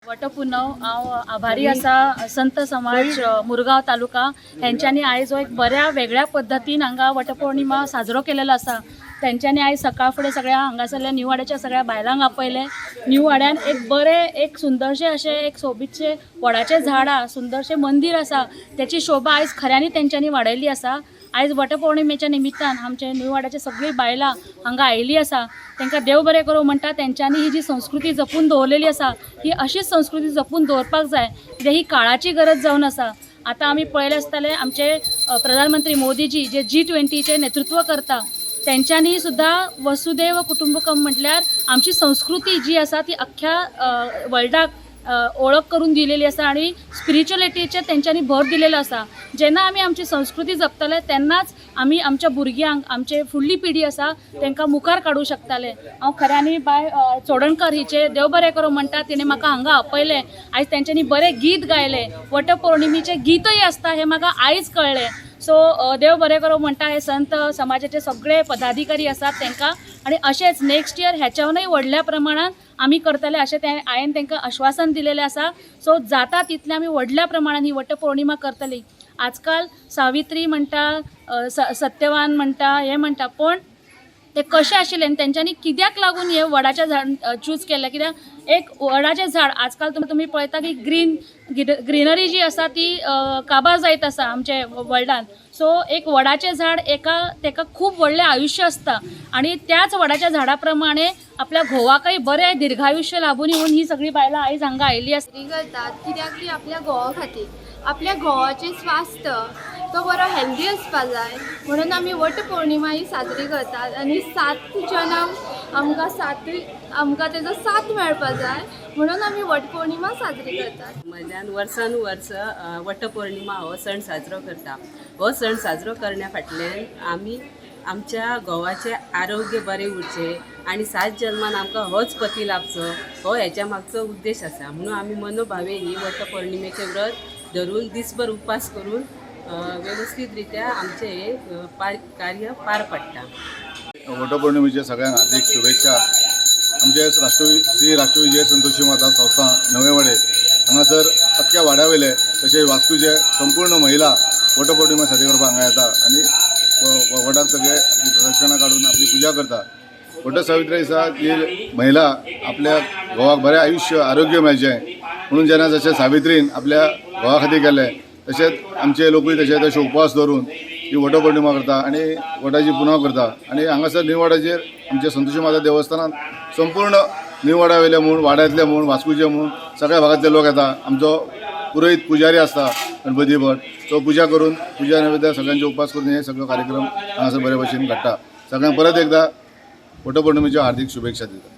वटपुनव हांव आभारी आसा संत समाज मुरगांव तालुका हेंच्यांनी आयज एक बऱ्या वेगळ्या पद्धतीन हांगा वटपौर्णिमा साजरो केलेलो आसा। तेंच्यांनी आयज सकाळ फुडें सगळ्या हांगासरल्या न्यू वाड्याच्या सगळ्या बायलांक आपयले। न्यू वाड्यान एक सुंदरशे अशें एक सोबीतशें वडाचें झाड आसा, सुंदरशें मंदीर आसा, त्याची शोभा आयज खऱ्यांनी तेंच्यांनी वाडयल्ली आसा। आयज वटपौर्णिमेच्या निमित्तान आमचे न्यू वाड्याचे सगळी बायलां हांगा आयिल्ली आसा। तांकां देव बरें करूं म्हणटा। तेंच्यांनी ही जी संस्कृती जपून दवरलेली आसा ही अशीच संस्कृती जपून दवरपाक जाय, कित्याक ही काळाची गरज जावन आसा। आता आमी पळयले आसतले आमचे प्रधानमंत्री मोदीजी जे G20चे नेतृत्व करता तेंच्यांनी सुद्धा वसुदैव कुटुंबकम म्हटल्यार आमची संस्कृती जी आसा ती अख्ख्या वर्ल्डाक ओळख करून दिलेली आसा आणि स्पिरिच्युअलिटीचेर तेंच्यांनी भर दिलेलो आसा। जेन्ना आमी आमची संस्कृती जपतले तेन्नाच आमी आमच्या भुरग्यांक आमचे फुडली पिढी आसा तांकां मुखार काडूं शकतले। हांव खऱ्यांनी बाय चोडणकर हिचे देव बरें करूं म्हणटा, तिणें म्हाका हांगा आपयलें। आयज तेंच्यांनी बरें गीत गायलें, वटपौर्णिमेचें गीतय आसता हें म्हाका आयज कळ्ळें। सो देव बरें करूं म्हणटा हे संत समाजाचे सगळे पदाधिकारी आसात तांकां, आणि अशेंच नेक्स्ट इयर हेच्यावनय व्हडल्या प्रमाणात आमी करतले अशें हांवें तांकां आश्वासन दिलेलें आसा। सो जाता तितलें आमी व्हडल्या प्रमाणात ही वटपौर्णिमा करतली। आजकाल सावित्री म्हणटा, सत्यवान म्हणटा, हे म्हणटा, पण ते कशें आशिल्लें आनी तेंच्यांनी कित्याक लागून हे वडाचें झाड चूज केलें, कित्याक एक वडाचें झाड आजकाल तुमी पळयता की ग्रीनरी जी आसा ती काबार जायत आसा आमचे वर्ल्डान। सो एक वडाचें झाड तेका खूब व्हडलें आयुश्य आसता, आणि त्याच वडाच्या झाडा प्रमाणे आपल्या घोवाकय बरें दीर्घायुष्य लाभून येवन ही सगळी बायलां आयज हांगा आयिल्ली आसा। करतात कित्याक की आपल्या घोवा खातीर, आपल्या घोवाचें स्वास्थ्य तो बरो हेल्दी आसपा जाय म्हणून आमी वटपौर्णिमा ही साजरी करतात। आनी 7 जन्म आमकां तेजो साथ मेळपा जाय म्हणून आमी वटपौर्णिमा साजरी करतात। म्हज्यान वर्सान वर्स वटपौर्णिमा हो सण साजरो करता। हो सण साजरो करण्या फाटल्यान आमी आमच्या घोवाचें आरोग्य बरें उरचें आनी 7 जल्मान आमकां होच पती लाभचो हो हेच्या मागचो उद्देश आसा। म्हणून आमी मनोभावे ही वटपौर्णिमेचें व्रत धरून दिसभर उपास करून व्यवस्थित रित्या आमचे हे कार्य पार पडटा। वटपौर्णिमेच्या सगळ्यांक हार्दिक शुभेच्छा। आमचे श्री राष्ट्रविजय जयसंतोषी माता संस्थान नवे वाडे हांगासर अख्ख्या वाड्या वयले तशेंच वास्कोचे संपूर्ण महिला वटपौर्णिमा साजरी करपाक हांगा येता आनी वडाक सगळे आपली प्रदक्षिणा काडून आपली पुजा करता। वटसावित्री दिसा जी महिला आपल्या घोवाक बरें आयुश्य आरोग्य मेळचें म्हणून जेन्ना जशें सावित्रीन आपल्या घोवा खातीर केलें तशेंच आमचे लोकूय तशे उपवास धरून ही वटपौर्णिमा करता आणि वटाची पुनव करता। आणि हांगासर न्यू वाड्याचेर आमचे संतोषी माता देवस्थानात संपूर्ण न्यू वाड्या वयले म्हूण, वाड्यातले म्हूण, वास्कोचे म्हूण सगळ्या भागातले लोक येता। आमचो पुरोहित पुजारी आसता गणपती भट, तो पुजा करून पुजा नैवेद्य सगळ्यांचे उपास करून हे सगळे कार्यक्रम हांगासर बरे भशेन घडटा। सगळ्यांक परत एकदा वटपौर्णिमेच्यो हार्दिक शुभेच्छा दिता।